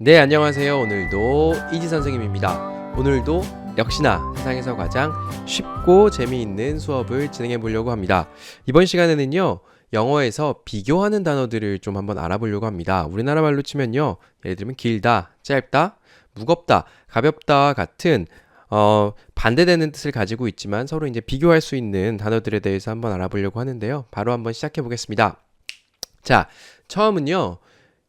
네, 안녕하세요. 오늘도 이지 선생님입니다. 오늘도 역시나 세상에서 가장 쉽고 재미있는 수업을 진행해 보려고 합니다. 이번 시간에는요, 영어에서 비교하는 단어들을 좀 한번 알아보려고 합니다. 우리나라 말로 치면요, 예를 들면 길다, 짧다, 무겁다, 가볍다 같은 반대되는 뜻을 가지고 있지만 서로 이제 비교할 수 있는 단어들에 대해서 한번 알아보려고 하는데요. 바로 한번 시작해 보겠습니다. 자, 처음은요,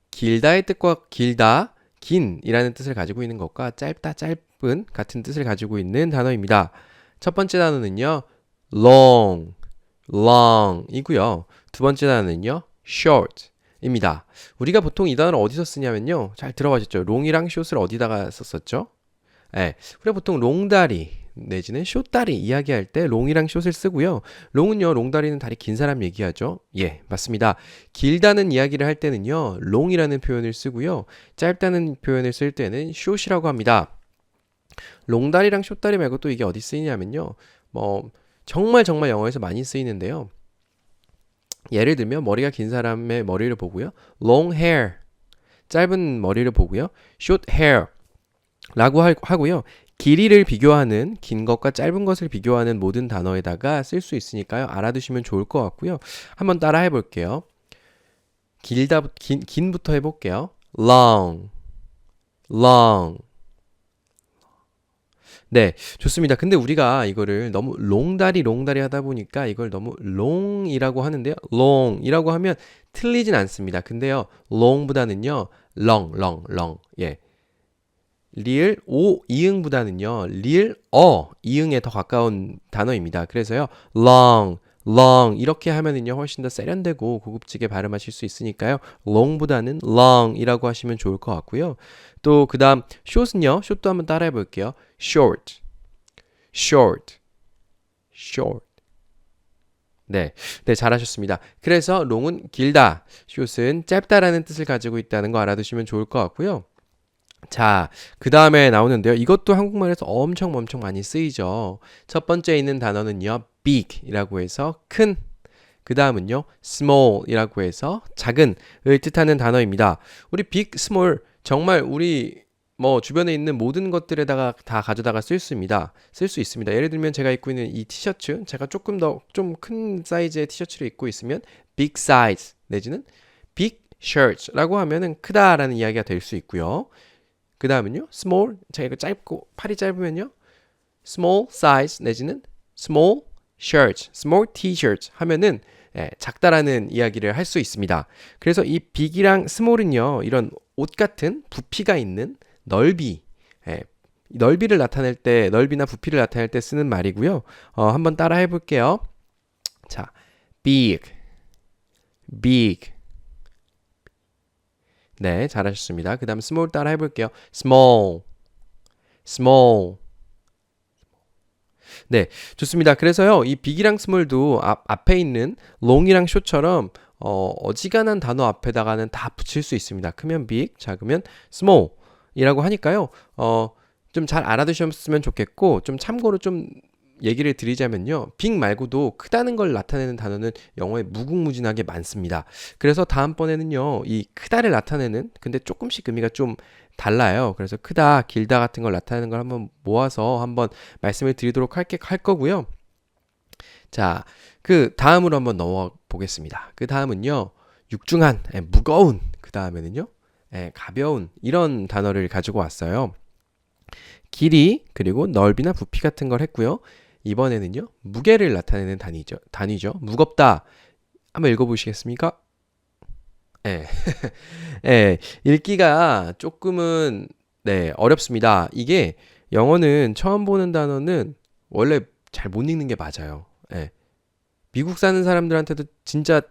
길다의 뜻과 길다, 긴이라는 뜻을 가지고 있는 것과 짧다, 짧은 같은 뜻을 가지고 있는 단어입니다. 첫 번째 단어는요, long, long이고요. 두 번째 단어는요, short입니다. 우리가 보통 이 단어를 어디서 쓰냐면요, 잘 들어보셨죠? long이랑 short을 어디다가 썼었죠? 네, 우리가 보통 롱다리 내지는 숏다리 이야기할 때 롱이랑 숏을 쓰고요. 롱은요, 롱다리는 다리 긴 사람 얘기하죠. 예, 맞습니다. 길다는 이야기를 할 때는요, 롱이라는 표현을 쓰고요. 짧다는 표현을 쓸 때는 숏이라고 합니다. 롱다리랑 숏다리 말고 또 이게 어디 쓰이냐면요. 정말 영어에서 많이 쓰이는데요. 예를 들면 머리가 긴 사람의 머리를 보고요. long hair, 짧은 머리를 보고요. short hair 라고 하고요. 길이를 비교하는 긴 것과 짧은 것을 비교하는 모든 단어에다가 쓸 수 있으니까요. 알아두시면 좋을 것 같고요. 한번 따라 해볼게요. 긴부터 해볼게요. long, long. 네, 좋습니다. 근데 우리가 이거를 너무 롱다리 하다 보니까 이걸 너무 long이라고 하는데요. long이라고 하면 틀리진 않습니다. 근데요, long보다는요, long. 예. 리을 오 이응보다는요 리을 이응에 더 가까운 단어입니다. 그래서요 long 이렇게 하면은요 훨씬 더 세련되고 고급지게 발음하실 수 있으니까요 long보다는 long이라고 하시면 좋을 것 같고요. 또 그다음 short은요, short도 한번 따라해 볼게요. short. 네, 잘하셨습니다. 그래서 long은 길다, short은 짧다라는 뜻을 가지고 있다는 거 알아두시면 좋을 것 같고요. 자, 그 다음에 나오는데요. 이것도 한국말에서 엄청 많이 쓰이죠. 첫 번째 있는 단어는요, big 이라고 해서 큰, 그 다음은요, small 이라고 해서 작은을 뜻하는 단어입니다. 우리 big, small, 정말 우리 주변에 있는 모든 것들에다가 다 가져다가 쓸 수 있습니다. 예를 들면 제가 입고 있는 이 티셔츠, 제가 조금 더 좀 큰 사이즈의 티셔츠를 입고 있으면 big size 내지는 big shirts라고 하면은 크다라는 이야기가 될 수 있고요. 그 다음은요, small, 제가 이거 짧고 팔이 짧으면요, small size 내지는 small shirt, small t-shirt 하면은 작다라는 이야기를 할 수 있습니다. 그래서 이 big이랑 small은요, 이런 옷 같은 부피가 있는 넓이, 넓이를 나타낼 때, 넓이나 부피를 나타낼 때 쓰는 말이고요. 한번 따라 해볼게요. 자, big. 네, 잘하셨습니다. 그 다음 small 따라 해볼게요. small. 네, 좋습니다. 그래서요, 이 big이랑 small도 앞에 있는 long이랑 short처럼 어지간한 단어 앞에다가는 다 붙일 수 있습니다. 크면 big, 작으면 small 이라고 하니까요. 좀 잘 알아두셨으면 좋겠고, 좀 참고로 좀 얘기를 드리자면요. big 말고도 크다는 걸 나타내는 단어는 영어에 무궁무진하게 많습니다. 그래서 다음번에는요, 이 크다를 나타내는, 근데 조금씩 의미가 좀 달라요. 그래서 크다, 길다 같은 걸 나타내는 걸 한번 모아서 한번 말씀을 드리도록 할 거고요. 자, 그 다음으로 한번 넘어가 보겠습니다. 그 다음은요, 육중한, 무거운, 그 다음에는요, 가벼운, 이런 단어를 가지고 왔어요. 길이, 그리고 넓이나 부피 같은 걸 했고요. 이번에는요, 무게를 나타내는 단위죠. 무겁다. 한번 읽어보시겠습니까? 예. 예, 읽기가 조금은, 어렵습니다. 이게 영어는 처음 보는 단어는 원래 잘 못 읽는 게 맞아요. 예. 미국 사는 사람들한테도 진짜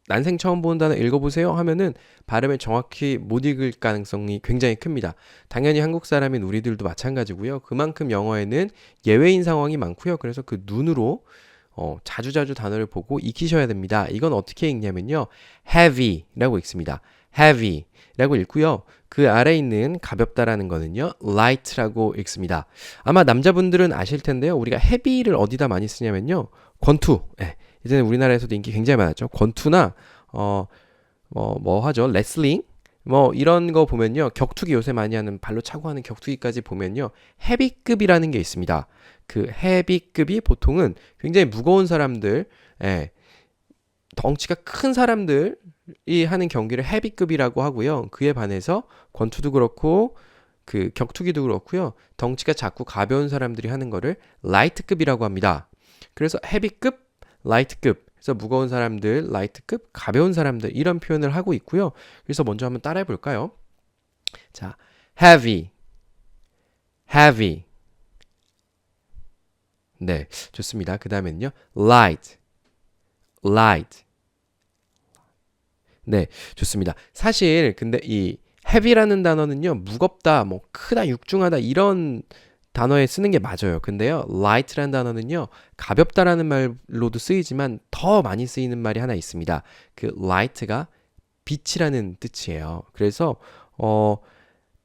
난생 처음 보는 단어 읽어보세요 하면은 발음을 정확히 못 읽을 가능성이 굉장히 큽니다. 당연히 한국 사람인 우리들도 마찬가지고요. 그만큼 영어에는 예외인 상황이 많고요. 그래서 그 눈으로 자주자주 단어를 보고 익히셔야 됩니다. 이건 어떻게 읽냐면요, heavy라고 읽습니다. heavy라고 읽고요. 그 아래에 있는 가볍다라는 거는요, light라고 읽습니다. 아마 남자분들은 아실 텐데요. 우리가 heavy를 어디다 많이 쓰냐면요, 권투. 이제는 우리나라에서도 인기 굉장히 많았죠. 권투나 뭐 하죠? 레슬링, 뭐 이런 거 보면요. 격투기 요새 많이 하는 발로 차고 하는 격투기까지 보면요. 헤비급이라는 게 있습니다. 그 헤비급이 보통은 굉장히 무거운 사람들, 예, 덩치가 큰 사람들이 하는 경기를 헤비급이라고 하고요. 그에 반해서 권투도 그렇고 그 격투기도 그렇고요. 덩치가 작고 가벼운 사람들이 하는 거를 라이트급이라고 합니다. 그래서 헤비급, 라이트급. 그래서 무거운 사람들, 라이트급, 가벼운 사람들 이런 표현을 하고 있고요. 그래서 먼저 한번 따라해 볼까요? 자, heavy, heavy. 네, 좋습니다. 그 다음에는요, light, light. 네, 좋습니다. 사실 근데 이 heavy라는 단어는요, 무겁다, 뭐 크다, 육중하다 이런 단어에 쓰는 게 맞아요. 근데요, light라는 단어는요, 가볍다라는 말로도 쓰이지만 더 많이 쓰이는 말이 하나 있습니다. 그 light가 빛이라는 뜻이에요. 그래서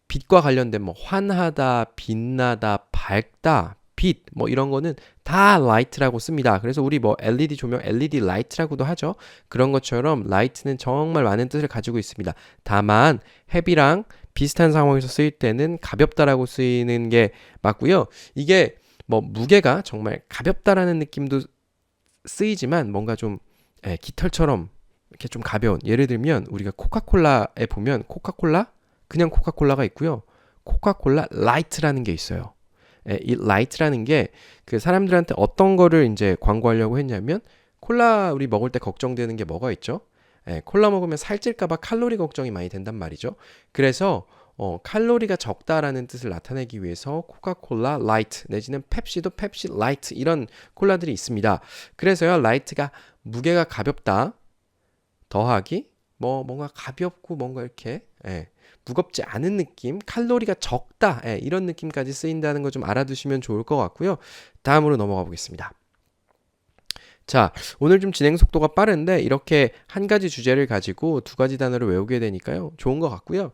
빛과 관련된 뭐 환하다, 빛나다, 밝다, 빛, 뭐 이런 거는 다 light라고 씁니다. 그래서 우리 뭐 LED 조명, LED light라고도 하죠. 그런 것처럼 light는 정말 많은 뜻을 가지고 있습니다. 다만 heavy랑 비슷한 상황에서 쓰일 때는 가볍다라고 쓰이는 게 맞고요. 이게 뭐 무게가 정말 가볍다라는 느낌도 쓰이지만 뭔가 좀 깃털처럼 이렇게 좀 가벼운. 예를 들면 우리가 코카콜라에 보면 코카콜라 그냥 코카콜라가 있고요. 코카콜라 라이트라는 게 있어요. 이 라이트라는 게 그 사람들한테 어떤 거를 이제 광고하려고 했냐면 콜라 우리 먹을 때 걱정되는 게 뭐가 있죠? 콜라 먹으면 살찔까 봐 칼로리 걱정이 많이 된단 말이죠. 그래서 칼로리가 적다라는 뜻을 나타내기 위해서 코카콜라 라이트 내지는 펩시도 펩시 라이트 이런 콜라들이 있습니다. 그래서요 라이트가 무게가 가볍다 더하기 뭐 뭔가 가볍고 뭔가 이렇게 무겁지 않은 느낌, 칼로리가 적다 이런 느낌까지 쓰인다는 거 좀 알아두시면 좋을 것 같고요. 다음으로 넘어가 보겠습니다. 자, 오늘 좀 진행 속도가 빠른데 이렇게 한 가지 주제를 가지고 두 가지 단어를 외우게 되니까요. 좋은 것 같고요.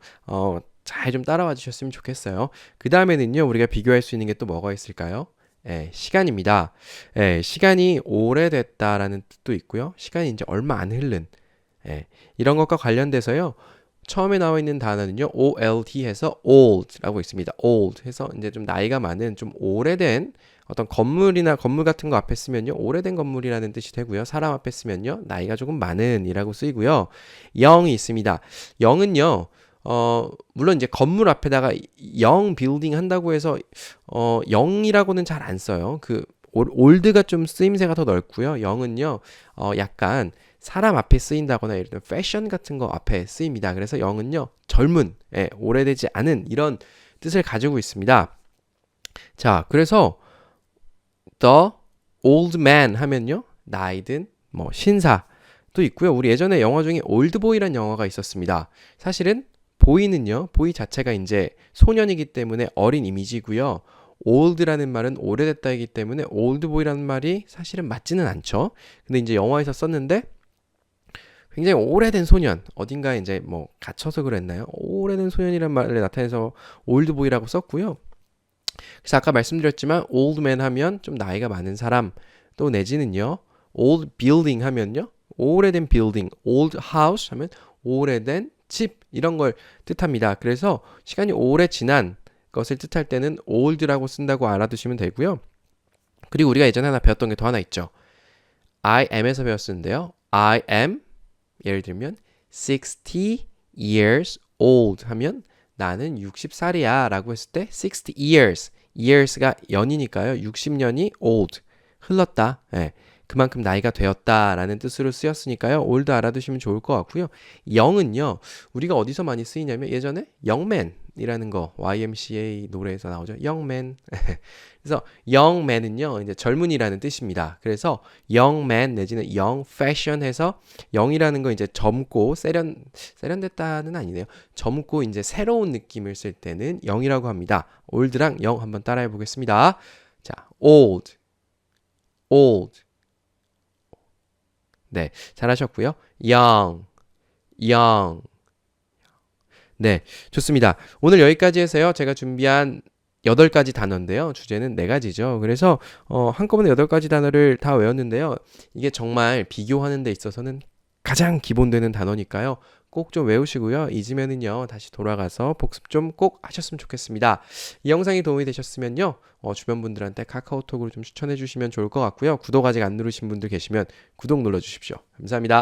잘 좀 따라와 주셨으면 좋겠어요. 그 다음에는요, 우리가 비교할 수 있는 게 또 뭐가 있을까요? 시간입니다. 시간이 오래됐다라는 뜻도 있고요. 시간이 이제 얼마 안 흐른 이런 것과 관련돼서요. 처음에 나와 있는 단어는요. old 해서 old라고 있습니다. old 해서 이제 좀 나이가 많은 좀 오래된 어떤 건물이나 건물 같은 거 앞에 쓰면요. 오래된 건물이라는 뜻이 되고요. 사람 앞에 쓰면요. 나이가 조금 많은 이라고 쓰이고요. young이 있습니다. young은요. 물론 이제 건물 앞에다가 young building 한다고 해서 young이라고는 잘 안 써요. 그 올드가 좀 쓰임새가 더 넓고요. young은요. 약간 사람 앞에 쓰인다거나 예를 들면 패션 같은 거 앞에 쓰입니다. 그래서 영은요 젊은, 오래되지 않은 이런 뜻을 가지고 있습니다. 자, 그래서 the old man 하면요 나이든 뭐 신사도 있고요. 우리 예전에 영화 중에 올드보이란 영화가 있었습니다. 사실은 보이는요 보이 자체가 이제 소년이기 때문에 어린 이미지고요. old라는 말은 오래됐다이기 때문에 올드보이라는 말이 사실은 맞지는 않죠. 근데 이제 영화에서 썼는데 굉장히 오래된 소년 어딘가에 이제 뭐 갇혀서 그랬나요? 오래된 소년이란 말을 나타내서 올드보이라고 썼고요. 그래서 아까 말씀드렸지만 올드맨 하면 좀 나이가 많은 사람 또 내지는요 old building 하면요 오래된 빌딩 old house 하면 오래된 집 이런 걸 뜻합니다. 그래서 시간이 오래 지난 것을 뜻할 때는 old라고 쓴다고 알아두시면 되고요. 그리고 우리가 예전에 하나 배웠던 게 더 하나 있죠. I am에서 배웠었는데요. I am 예를 들면 60 years old 하면 나는 60살이야 라고 했을 때 60 years, years가 연이니까요. 60년이 old, 흘렀다. 그만큼 나이가 되었다 라는 뜻으로 쓰였으니까요. old 알아두시면 좋을 것 같고요. young은요. 우리가 어디서 많이 쓰이냐면 예전에 young man이라는 거 YMCA 노래에서 나오죠. young man. 그래서 young man은요. 이제 젊은이라는 뜻입니다. 그래서 young man 내지는 young fashion 해서 young이라는 거 이제 젊고 세련됐다는 아니네요. 젊고 이제 새로운 느낌을 쓸 때는 young이라고 합니다. old랑 young 한번 따라해 보겠습니다. 자, old. old. 네, 잘하셨고요. young, young. 네, 좋습니다. 오늘 여기까지 해서요. 제가 준비한 8가지 단어인데요. 주제는 4가지죠. 그래서 한꺼번에 8가지 단어를 다 외웠는데요. 이게 정말 비교하는 데 있어서는 가장 기본되는 단어니까요. 꼭 좀 외우시고요. 잊으면은요, 다시 돌아가서 복습 좀 꼭 하셨으면 좋겠습니다. 이 영상이 도움이 되셨으면요, 주변 분들한테 카카오톡으로 좀 추천해 주시면 좋을 것 같고요. 구독 아직 안 누르신 분들 계시면 구독 눌러 주십시오. 감사합니다.